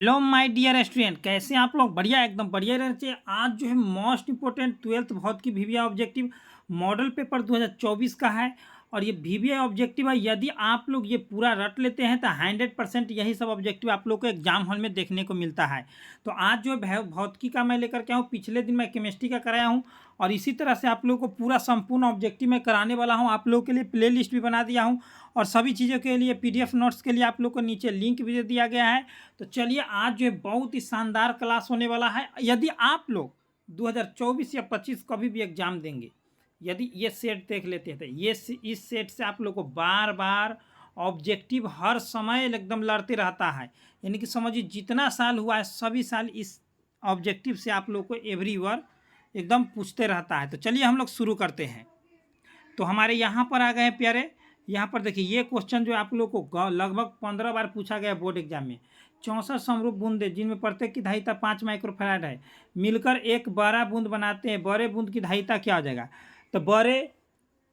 Hello my dear student, कैसे हैं आप लोग? बढ़िया, एकदम बढ़िया रहना चाहिए। आज जो है मोस्ट इंपोर्टेंट 12th भौत की वीवीआई ऑब्जेक्टिव मॉडल पेपर 2024 का है। और ये वीवीआई ऑब्जेक्टिव है, यदि आप लोग ये पूरा रट लेते हैं तो 100% यही सब ऑब्जेक्टिव आप लोग को एग्जाम हॉल में देखने को मिलता है। तो आज जो है भौतिकी का मैं लेकर के आऊँ, पिछले दिन मैं केमिस्ट्री का कराया हूँ और इसी तरह से आप लोग को पूरा संपूर्ण ऑब्जेक्टिव मैं कराने वाला हूँ। आप लोग के लिए प्ले लिस्ट भी बना दिया हूँ और सभी चीज़ों के लिए पीडीएफ नोट्स के लिए आप लोग को नीचे लिंक भी दे दिया गया है। तो चलिए, आज जो है बहुत ही शानदार क्लास होने वाला है। यदि आप लोग 2024 या 25 कभी भी एग्जाम देंगे, यदि ये सेट देख लेते हैं तो इस सेट से आप लोग को बार बार ऑब्जेक्टिव हर समय एकदम लड़ते रहता है। यानी कि समझिए जितना साल हुआ है सभी साल इस ऑब्जेक्टिव से आप लोग को एवरी ईयर एकदम पूछते रहता है। तो चलिए हम लोग शुरू करते हैं। तो हमारे यहाँ पर आ गए हैं प्यारे। यहाँ पर देखिए, ये क्वेश्चन जो आप लोग को लगभग 15 बार पूछा गया बोर्ड एग्जाम में। 64 समरूप बूंदें जिनमें प्रत्येक की धारिता 5 माइक्रोफैराड है, मिलकर एक बड़ा बूंद बनाते हैं। बड़े बूंद की धारिता क्या हो जाएगा? तो बड़े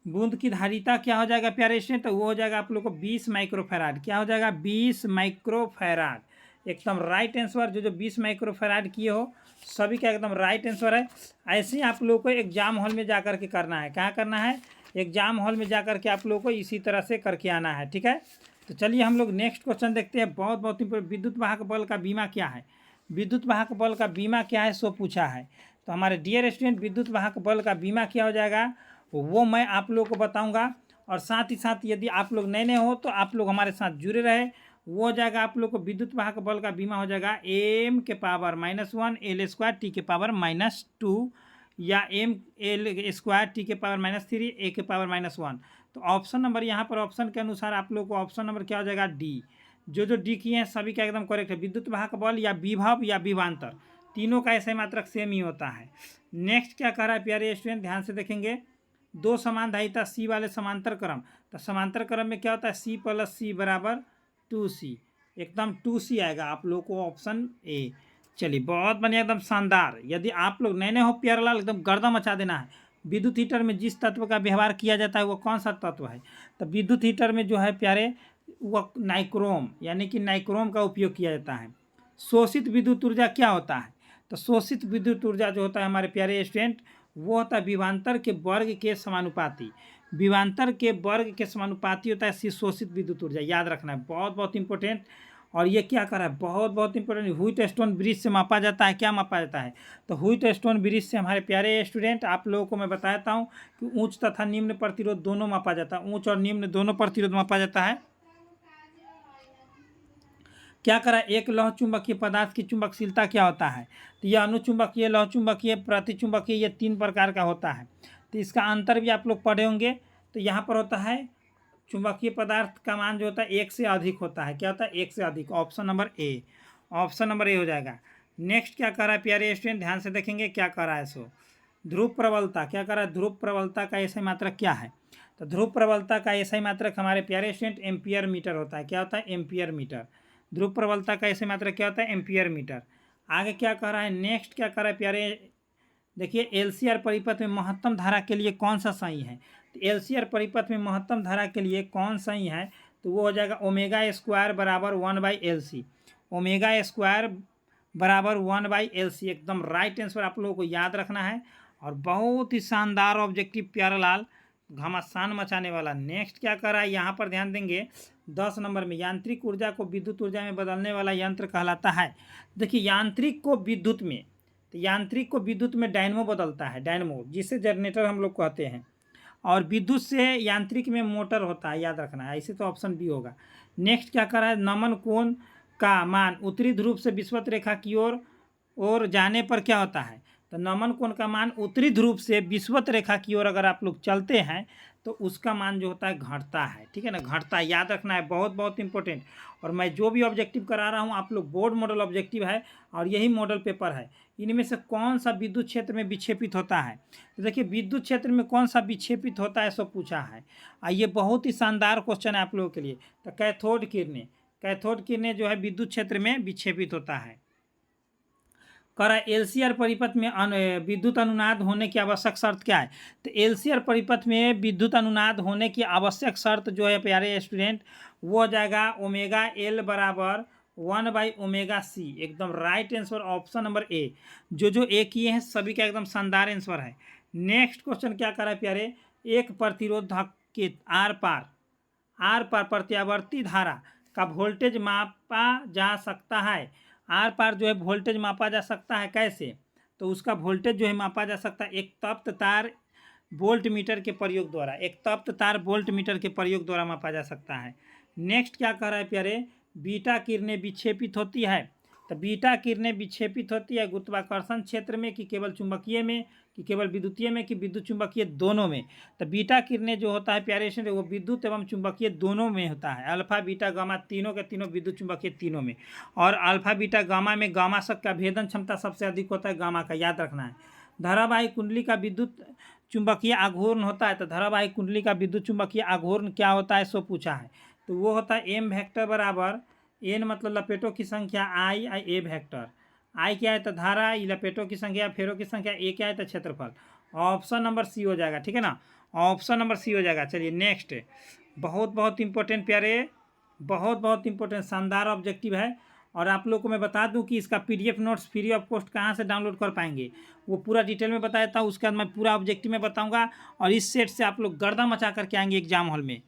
बूंद की धारिता क्या हो जाएगा प्यारे स्टूडेंट? तो वो हो जाएगा आप लोग को 20 माइक्रोफैराड। क्या हो जाएगा? 20 माइक्रोफैराड। एकदम राइट आंसर। जो जो 20 माइक्रोफैराड किए हो सभी का एकदम राइट आंसर है। ऐसे ही आप लोग को एग्जाम हॉल में जाकर के करना है। कहाँ करना है? एग्जाम हॉल में जाकर के आप लोग को इसी तरह से करके आना है। ठीक है, तो चलिए हम लोग नेक्स्ट क्वेश्चन देखते हैं। बहुत बहुत इंपॉर्टेंट। विद्युत वाहक बल का बीमा क्या है? विद्युत वाहक बल का बीमा क्या है सो पूछा है। तो हमारे डियर स्टूडेंट, विद्युत वाहक बल का बीमा क्या हो जाएगा वो मैं आप लोग को बताऊंगा। और साथ ही साथ यदि आप लोग नए नए हो तो आप लोग हमारे साथ जुड़े रहे। वो हो जाएगा आप लोग को विद्युत वाहक बल का बीमा हो जाएगा एम के पावर -1 एल स्क्वायर टी के पावर -2 या एम एल स्क्वायर टी के पावर -3 ए के पावर -1। तो ऑप्शन नंबर यहाँ पर ऑप्शन के अनुसार आप लोग को ऑप्शन नंबर क्या हो जाएगा? डी। जो जो डी किए हैं सभी का एकदम करेक्ट है। विद्युत वाहक बल या विभव या विभवांतर, तीनों का ऐसे मात्रक सेम ही होता है। नेक्स्ट क्या कह रहा है प्यारे स्टूडेंट, ध्यान से देखेंगे। दो समान धारिता सी वाले समांतर क्रम। तो समांतर क्रम में क्या होता है? सी प्लस सी बराबर 2C। एकदम 2C आएगा आप लोग को ऑप्शन ए। चलिए, बहुत बढ़िया, एकदम शानदार। यदि आप लोग नए नए हो प्यारलाल, एकदम गर्दा मचा देना है। विद्युत हीटर में जिस तत्व का व्यवहार किया जाता है वो कौन सा तत्व है? तो विद्युत हीटर में जो है प्यारे वो नाइक्रोम, यानी कि नाइक्रोम का उपयोग किया जाता है। शोषित विद्युत ऊर्जा क्या होता है? तो शोषित विद्युत ऊर्जा जो होता है हमारे प्यारे स्टूडेंट, वो होता है विभवांतर के वर्ग के समानुपाती। विभवांतर के वर्ग के समानुपाती होता है शोषित विद्युत ऊर्जा। याद रखना है, बहुत बहुत इंपॉर्टेंट। और ये क्या कर रहा है? बहुत बहुत इंपॉर्टेंट। व्हिट स्टोन ब्रिज से मापा जाता है। क्या मापा जाता है? तो व्हिट स्टोन ब्रिज से हमारे प्यारे स्टूडेंट आप लोगों को मैं बताता हूँ कि उच्च तथा निम्न प्रतिरोध दोनों मापा जाता है। उच्च और निम्न दोनों प्रतिरोध मापा जाता है। क्या करा? एक लौह चुंबकीय पदार्थ की चुंबकशीलता क्या होता है? तो यह अनुचुंबकीय, लौह चुंबकीय, प्रतिचुंबकीय, ये 3 प्रकार का होता है। तो इसका अंतर भी आप लोग पढ़े होंगे। तो यहाँ पर होता है चुंबकीय पदार्थ का मान जो होता है 1 से अधिक होता है। क्या होता है? 1 से अधिक। Option number A. Option number A हो जाएगा। नेक्स्ट क्या कर रहा है प्यारे स्टूडेंट, ध्यान से देखेंगे क्या कर रहा है सो। ध्रुव प्रबलता क्या कर रहा है? ध्रुव प्रबलता का ऐसा मात्रक क्या है? तो ध्रुव प्रबलता का ऐसा मात्रक हमारे प्यारे स्टूडेंट एम्पियर मीटर होता है। क्या होता है? Ampere metre. ध्रुव प्रबलता का ऐसे मात्रक क्या होता है? Ampere metre. आगे क्या कह रहा है? नेक्स्ट क्या कर रहा है प्यारे? देखिए, एलसीआर परिपथ में महत्तम धारा के लिए कौन सा सही है? तो एलसीआर परिपथ में महत्तम धारा के लिए कौन सही है? तो वो हो जाएगा ओमेगा स्क्वायर बराबर 1/LC। ओमेगा स्क्वायर बराबर 1/LC एकदम राइट आंसर आप लोगों को याद रखना है। और बहुत ही शानदार ऑब्जेक्टिव प्यारालाल, घमासान मचाने वाला। नेक्स्ट क्या कर रहा है यहाँ पर ध्यान देंगे। 10 नंबर में यांत्रिक ऊर्जा को विद्युत ऊर्जा में बदलने वाला यंत्र कहलाता है। देखिए, यांत्रिक को विद्युत में, तो यांत्रिक को विद्युत में डायनमो बदलता है। डायनमो जिसे जनरेटर हम लोग कहते हैं। और विद्युत से यांत्रिक में मोटर होता है। याद रखना है, ऐसे तो ऑप्शन बी होगा। नेक्स्ट क्या कर रहा है? नमन कोण का मान उत्तरी ध्रुव से विषुवत रेखा की ओर जाने पर क्या होता है? तो नमन कोण का मान उत्तरी ध्रुव से विषुवत रेखा की ओर अगर आप लोग चलते हैं तो उसका मान जो होता है घटता है। ठीक है ना, घटता है। याद रखना है, बहुत बहुत इंपॉर्टेंट। और मैं जो भी ऑब्जेक्टिव करा रहा हूँ आप लोग बोर्ड मॉडल ऑब्जेक्टिव है और यही मॉडल पेपर है। इनमें से कौन सा विद्युत क्षेत्र में विक्षेपित होता है? तो देखिए, विद्युत क्षेत्र में कौन सा विक्षेपित होता है सब पूछा है। ये बहुत ही शानदार क्वेश्चन है आप लोगों के लिए। तो कैथोड किरणें, कैथोड किरणें जो है विद्युत क्षेत्र में विक्षेपित होता है। करा एलसीआर परिपथ में विद्युत अनुनाद होने की आवश्यक शर्त क्या है? तो एलसीआर परिपथ में विद्युत अनुनाद होने की आवश्यक शर्त जो है प्यारे स्टूडेंट, वो हो जाएगा ओमेगा एल बराबर 1/ओमेगा c, एकदम right answer option number A. जो ए किए हैं सभी का एकदम शानदार आंसर है। नेक्स्ट क्वेश्चन क्या कर रहा है प्यारे, एक प्रतिरोधक के आर पार प्रत्यावर्ती धारा का वोल्टेज मापा जा सकता है। आर पार जो है वोल्टेज मापा जा सकता है कैसे, तो उसका वोल्टेज जो है मापा जा सकता है एक तप्त तार वोल्ट मीटर के प्रयोग द्वारा, एक तप्त तार वोल्ट मीटर के प्रयोग द्वारा मापा जा सकता है। नेक्स्ट क्या कह रहा है प्यारे, बीटा किरणें विक्षेपित होती है, तो बीटा किरणें विक्षेपित होती है गुरुत्वाकर्षण क्षेत्र में कि केवल चुंबकीय में, कि केवल विद्युतीय में, कि विद्युत चुंबकीय दोनों में। तो बीटा किरणें जो होता है प्यारे से वो विद्युत एवं चुंबकीय दोनों में होता है, अल्फा बीटा गामा तीनों के तीनों विद्युत चुंबकीय तीनों में। और अल्फा बीटा गामा में गामा शक का भेदन क्षमता सबसे अधिक होता है गामा का, याद रखना है। धारावाहिक कुंडली का विद्युत चुंबकीय आघूर्ण होता है, तो धारावाहिक कुंडली का विद्युत चुंबकीय आघूर्ण क्या होता है सो पूछा है, तो वो होता है एम वेक्टर बराबर एन मतलब लपेटों की संख्या आई ए वेक्टर। आई क्या है तो धारा, ई लपेटों की संख्या, फेरों की संख्या, ए क्या है तो क्षेत्रफल। ऑप्शन नंबर सी हो जाएगा, ठीक है ना, ऑप्शन नंबर सी हो जाएगा। चलिए नेक्स्ट, बहुत इंपॉर्टेंट प्यारे, बहुत इंपॉर्टेंट शानदार ऑब्जेक्टिव है। और आप लोग को मैं बता दूं कि इसका PDF notes free of cost कहाँ से डाउनलोड कर पाएंगे, वो पूरा डिटेल में बता देता हूँ, उसके बाद मैं पूरा ऑब्जेक्टिव में बताऊँगा। और इस सेट से आप लोग गर्दा मचा करके आएंगे एग्जाम हॉल में।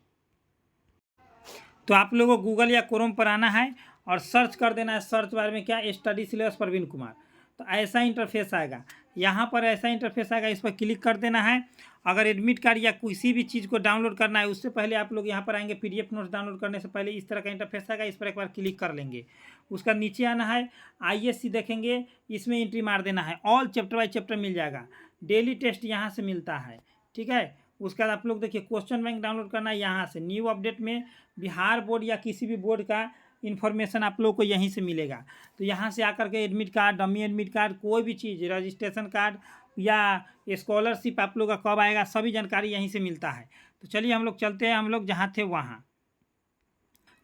तो आप लोगों को गूगल या क्रोम पर आना है और सर्च कर देना है, सर्च बार में क्या, स्टडी सिलेबस प्रवीण कुमार, तो ऐसा इंटरफेस आएगा। यहाँ पर ऐसा इंटरफेस आएगा, इस पर क्लिक कर देना है। अगर एडमिट कार्ड या किसी भी चीज़ को डाउनलोड करना है उससे पहले आप लोग यहाँ पर आएंगे, पीडीएफ नोट्स डाउनलोड करने से पहले इस तरह का इंटरफेस आएगा, इस पर एक बार क्लिक कर लेंगे। उसका नीचे आना है, आईएससी देखेंगे, इसमें एंट्री मार देना है, ऑल चैप्टर बाई चैप्टर मिल जाएगा। डेली टेस्ट यहाँ से मिलता है, ठीक है। उसके बाद आप लोग देखिए क्वेश्चन बैंक डाउनलोड करना है यहाँ से, न्यू अपडेट में बिहार बोर्ड या किसी भी बोर्ड का इन्फॉर्मेशन आप लोग को यहीं से मिलेगा। तो यहाँ से आकर के admit card, dummy admit card, कोई भी चीज़, रजिस्ट्रेशन कार्ड या स्कॉलरशिप आप लोग का कब आएगा, सभी जानकारी यहीं से मिलता है। तो चलिए हम लोग चलते हैं, हम लोग जहाँ थे वहाँ।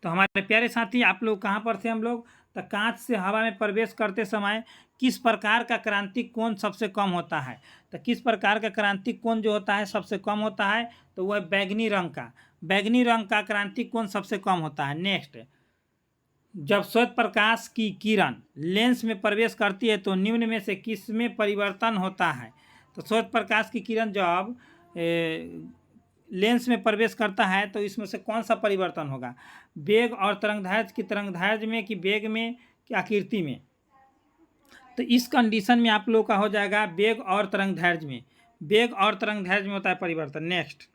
तो हमारे प्यारे साथी आप लोग कहाँ पर थे, हम लोग तो कांच से हवा में प्रवेश करते समय किस प्रकार का क्रांतिक कोण सबसे कम होता है, तो किस प्रकार का क्रांतिक कोण जो होता है सबसे कम होता है, तो वह बैगनी रंग का क्रांतिक कोण सबसे कम होता है। नेक्स्ट, जब श्वेत प्रकाश की किरण लेंस में प्रवेश करती है तो निम्न में से किस में परिवर्तन होता है, तो श्वेत प्रकाश की किरण जब लेंस में प्रवेश करता है तो इसमें से कौन सा परिवर्तन होगा, वेग और तरंगदैर्घ्य की तरंगदैर्घ्य में, कि वेग में, कि आकृति में। तो इस कंडीशन में आप लोग का हो जाएगा वेग और तरंगदैर्घ्य में, वेग और तरंगदैर्घ्य में होता है परिवर्तन। नेक्स्ट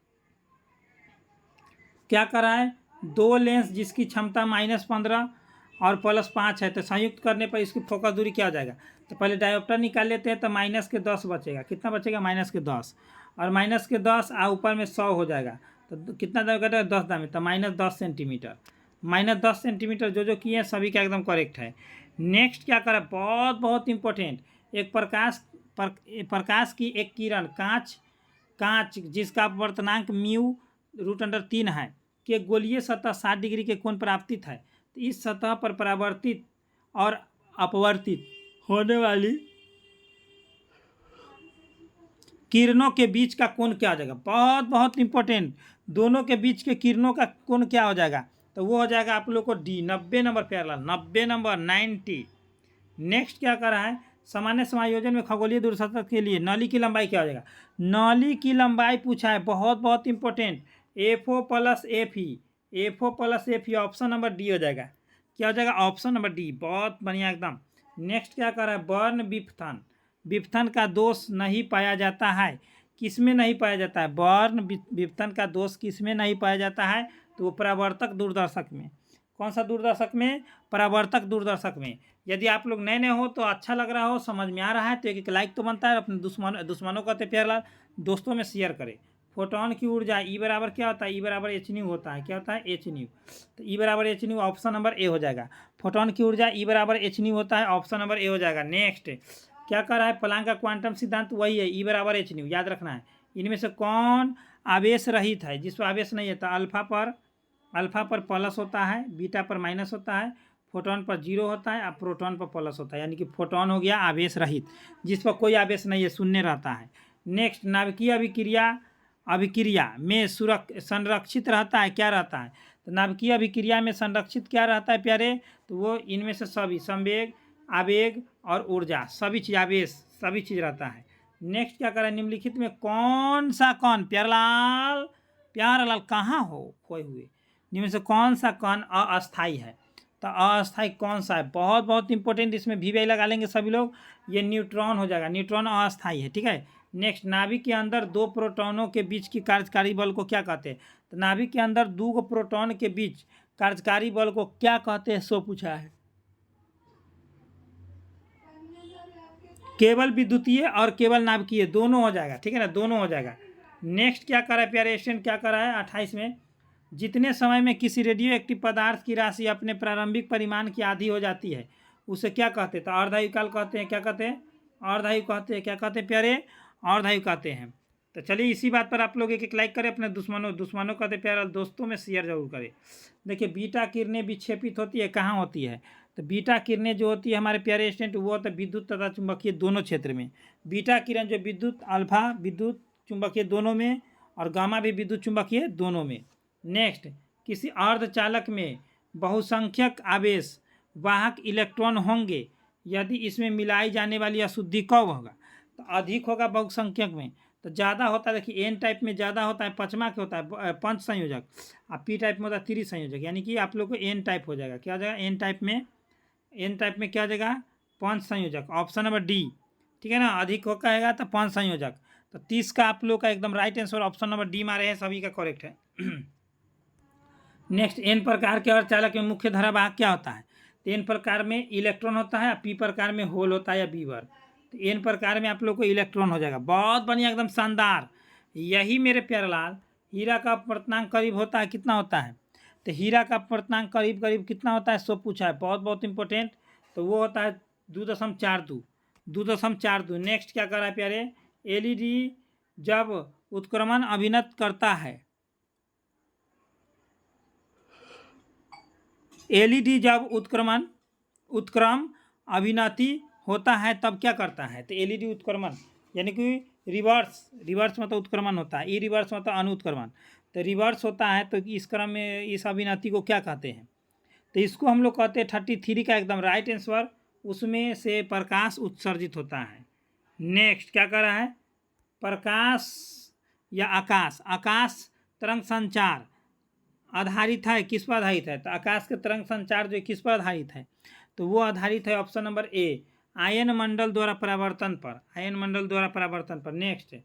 क्या करा है, दो लेंस जिसकी क्षमता -15 और +5 है, तो संयुक्त करने पर इसकी फोकस दूरी क्या हो जाएगा, तो पहले डायोप्टर निकाल लेते हैं, तो -10 बचेगा, कितना बचेगा -10, और -10 और ऊपर में 100 हो जाएगा, तो कितना दाम कटेगा 10 दाम में, तो -10 सेंटीमीटर, -10 सेंटीमीटर। जो किए हैं सभी का एकदम करेक्ट है। नेक्स्ट क्या करा, बहुत इंपॉर्टेंट, एक प्रकाश की एक किरण कांच जिसका अपवर्तनांक μ√3 है कि गोलीय सतह 60 डिग्री के कोण पर आपतित है, तो इस सतह पर परावर्तित और अपवर्तित होने वाली किरणों के बीच का कोण क्या हो जाएगा, बहुत इंपॉर्टेंट, दोनों के बीच के किरणों का कोण क्या हो जाएगा, तो वो हो जाएगा आप लोग को D, 90 number parallel, 90 number 90। Next क्या कर रहा है, सामान्य समायोजन में खगोलीय दूरसंचार के लिए नली की लंबाई क्या हो जाएगा, नली की लंबाई पूछा है, बहुत important, FO + FE, FO + FE, option number D हो जाएगा, क्या हो जाएगा ऑप्शन नंबर डी, बहुत बढ़िया एकदम। नेक्स्ट क्या कर रहा है, बर्न विपथन का दोष नहीं पाया जाता है, किसमें नहीं पाया जाता है, बर्न विपथन का दोष किसमें नहीं पाया जाता है, तो वो परावर्तक दूरदर्शक में। कौन सा दूरदर्शक में, परावर्तक दूरदर्शक में। यदि आप लोग नए हो तो अच्छा लग रहा हो, समझ में आ रहा है तो एक लाइक तो बनता है, अपने दुश्मनों का प्यारलाल दोस्तों में शेयर करें। फोटोन की ऊर्जा ई बराबर क्या होता है, ई बराबर h होता है, क्या होता है h, तो ई बराबर h, ऑप्शन नंबर ए हो जाएगा। फोटोन की ऊर्जा ई बराबर h होता है, ऑप्शन नंबर ए हो जाएगा। नेक्स्ट क्या कर रहा है, प्लांक का क्वांटम सिद्धांत वही है, ई बराबर h, याद रखना है। इनमें से कौन आवेश रहित है, जिस पर आवेश नहीं है, तो अल्फा पर प्लस होता है, बीटा पर माइनस होता है, फोटोन पर 0 होता है और प्रोटॉन पर प्लस होता है, यानी कि फोटोन हो गया आवेश रहित, जिस पर कोई आवेश नहीं है, शून्य रहता है। नेक्स्ट, नाभिकीय अभिक्रिया में संरक्षित रहता है, क्या रहता है, तो नाभिकीय अभिक्रिया में संरक्षित क्या रहता है प्यारे, तो वो इनमें से सभी संवेग, आवेग और ऊर्जा, सभी चीज़, आवेश, सभी चीज़ रहता है। नेक्स्ट क्या करें, निम्नलिखित में कौन सा कण, प्यारेलाल कहाँ हो खोए हुए, इनमें से कौन सा कण अस्थाई है, तो अस्थाई कौन सा है, बहुत बहुत इंपॉर्टेंट, इसमें वी लगा लेंगे सभी लोग, ये न्यूट्रॉन हो जाएगा, न्यूट्रॉन अस्थाई है, ठीक है। नेक्स्ट, नाभिक के अंदर दो प्रोटॉनों के बीच की कार्यकारी बल को क्या कहते हैं, तो नाभिक के अंदर दो प्रोटॉन के बीच कार्यकारी बल को क्या कहते हैं, सो पूछा है। केवल विद्युतीय और केवल नाभिकीय दोनों हो जाएगा, ठीक है ना, दोनों हो जाएगा। नेक्स्ट क्या करा है प्यारे स्टूडेंट, क्या करा है 28 में, जितने समय में किसी रेडियो एक्टिव पदार्थ की राशि अपने प्रारंभिक परिमाण की आधी हो जाती है उसे क्या कहते हैं, तो अर्धायु काल कहते हैं, क्या कहते हैं, अर्धायु कहते हैं, क्या कहते हैं प्यारे, अर्धायु कहते हैं। तो चलिए इसी बात पर आप लोग एक लाइक करें, अपने दुश्मनों कहते प्यारे दोस्तों में शेयर जरूर करें। देखिए बीटा किरणें विक्षेपित होती है, कहाँ होती है, तो बीटा किरणें जो होती है हमारे प्यारे स्टूडेंट वो होता है विद्युत तथा चुंबकीय दोनों क्षेत्र में। बीटा किरण जो विद्युत, अल्फा विद्युत चुंबकीय दोनों में, और गामा भी विद्युत चुंबकीय दोनों में। नेक्स्ट, किसी अर्धचालक में बहुसंख्यक आवेश वाहक इलेक्ट्रॉन होंगे, यदि इसमें मिलाई जाने वाली अशुद्धि कब होगा, तो अधिक होगा बहुसंख्यक में, तो ज़्यादा होता है, देखिए एन टाइप में ज़्यादा होता है, पचमा के होता है पंच संयोजक, और पी टाइप में होता है त्रि संयोजक, यानी कि आप लोग को एन टाइप हो जाएगा, क्या हो जाएगा एन टाइप में क्या हो जाएगा, पंच संयोजक, ऑप्शन नंबर डी, ठीक है ना, अधिक हो कहेगा तो पंच संयोजक। तो 30 का आप लोग का एकदम right answer option number D मारे हैं, सभी का करेक्ट है। नेक्स्ट, एन प्रकार के अर्धचालक में मुख्य धारावाहक क्या होता है, तो एन प्रकार में इलेक्ट्रॉन होता है, पी प्रकार में होल होता है या बीवर, तो एन प्रकार में आप लोग को इलेक्ट्रॉन हो जाएगा। बहुत बढ़िया, एकदम शानदार। यही मेरे प्यारेलाल, हीरा का अपवर्तनांक करीब होता है, कितना होता है, तो हीरा का अपवर्तनांक करीब करीब कितना होता है, सो पूछा है, बहुत बहुत इंपॉर्टेंट, तो वो होता है 2.42। नेक्स्ट क्या कर रहा है प्यारे, एलईडी जब उत्क्रमण अभिनत करता है, एलईडी जब उत्क्रम अभिनति होता है तब क्या करता है, तो एलईडी उत्क्रमण यानी कि रिवर्स मतलब उत्क्रमण होता है, ई रिवर्स मतलब अनुत्क्रमण, तो रिवर्स होता है, तो इस क्रम में इस अभिनति को क्या कहते हैं, तो इसको हम लोग कहते हैं 33 का एकदम राइट आंसर, उसमें से प्रकाश उत्सर्जित होता है। नेक्स्ट क्या कर रहा है, प्रकाश या आकाश तरंग संचार आधारित है, किस पर आधारित है, तो आकाश के तरंग संचार जो किस पर आधारित है, तो वो आधारित है ऑप्शन नंबर ए, आयन मंडल द्वारा परावर्तन पर। नेक्स्ट,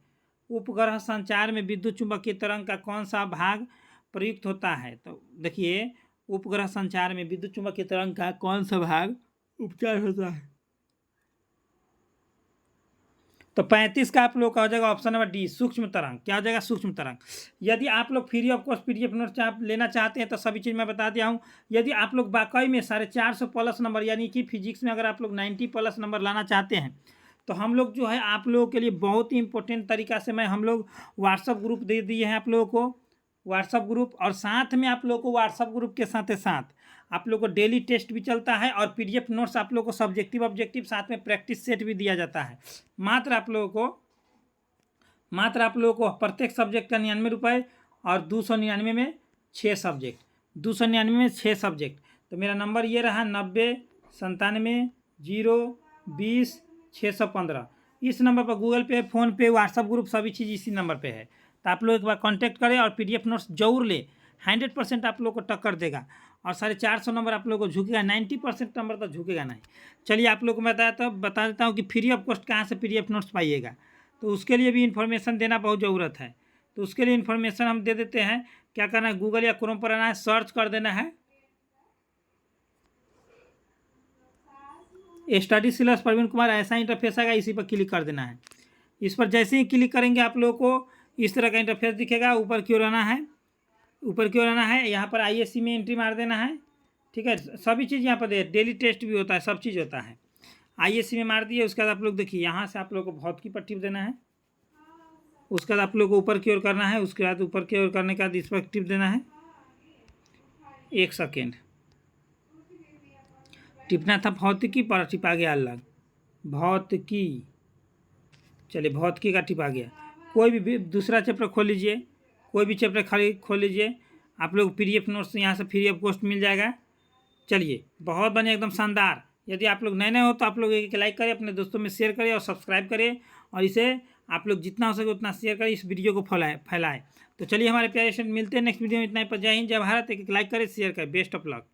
उपग्रह संचार में विद्युत चुंबकीय तरंग का कौन सा भाग प्रयुक्त होता है, तो देखिए उपग्रह संचार में विद्युत चुंबकीय तरंग का कौन सा भाग उपचार होता है, तो 35 का आप लोग का हो जाएगा ऑप्शन नंबर डी, सूक्ष्म तरंग, क्या हो जाएगा सूक्ष्म तरंग। यदि आप लोग free of cost PDF notes आप लेना चाहते हैं तो सभी चीज़ मैं बता दिया हूँ। यदि आप लोग वाकई में 450 प्लस नंबर, यानी कि फिजिक्स में अगर आप लोग 90 प्लस नंबर लाना चाहते हैं, तो हम लोग जो है आप लोगों के लिए बहुत ही इंपॉर्टेंट तरीका से हम लोग व्हाट्सअप ग्रुप दे दिए हैं आप लोगों को, व्हाट्सअप ग्रुप, और साथ में आप लोगों को व्हाट्सअप ग्रुप के साथ आप लोग को डेली टेस्ट भी चलता है, और पीडीएफ नोट्स आप लोग को सब्जेक्टिव ऑब्जेक्टिव साथ में प्रैक्टिस सेट भी दिया जाता है। मात्र आप लोगों को प्रत्येक सब्जेक्ट का 99 रुपये, और 299 में 6 सब्जेक्ट, 299 में 6 सब्जेक्ट। तो मेरा नंबर ये रहा 90 97 020 615। इस नंबर पर गूगल पे, फ़ोनपे, व्हाट्सअप ग्रुप सभी चीज़ इसी नंबर पे है। तो आप लोग एक बार कांटेक्ट करें और पीडीएफ नोट्स जरूर ले, 100% आप लोग को टक्कर देगा, और 450 नंबर आप लोग को झुकेगा, 90% नंबर तो झुकेगा नहीं। चलिए आप लोग को बता देता हूँ कि फ्री ऑफ कॉस्ट कहाँ से पीडीएफ नोट्स पाइएगा, तो उसके लिए भी इन्फॉर्मेशन देना बहुत ज़रूरत है। तो उसके लिए इन्फॉर्मेशन हम दे देते हैं। क्या करना है, गूगल या क्रोम पर आना है, सर्च कर देना है स्टडी सिलेबस प्रवीण कुमार, ऐसा इंटरफेस आएगा, इसी पर क्लिक कर देना है। इस पर जैसे ही क्लिक करेंगे आप लोगों को इस तरह का इंटरफेस दिखेगा। ऊपर की ओर आना है, यहाँ पर आईएससी में एंट्री मार देना है, ठीक है। सभी चीज़ यहाँ पर डेली टेस्ट भी होता है, सब चीज़ होता है। आईएससी में मार दिए, उसके बाद आप लोग देखिए यहाँ से आप लोग को भौतिकी पर टिप देना है, उसके बाद आप लोग को ऊपर की ओर करना है, उसके बाद ऊपर की ओर करने के बाद इस पर टिप देना है, 1 सेकेंड टिपना था, भौतिकी पर टिपा गया अलग, भौतिकी, चलिए भौतिकी का टिपा गया। कोई भी दूसरा चैप्टर खोल लीजिए, कोई भी चैप्टर खाली खोल लीजिए, आप लोग PDF नोट्स यहाँ से फ्री ऑफ कॉस्ट मिल जाएगा। चलिए, बहुत बढ़िया, एकदम शानदार। यदि आप लोग नए नए हो तो आप लोग एक लाइक करें, अपने दोस्तों में शेयर करें और सब्सक्राइब करें, और इसे आप लोग जितना हो सके उतना शेयर करें, इस वीडियो को फैलाएं। तो चलिए हमारे प्यारे स्टूडेंट, मिलते हैं नेक्स्ट वीडियो में। इतना ही पर। जय हिंद, जय भारत। एक लाइक करें, शेयर करें। Best of luck.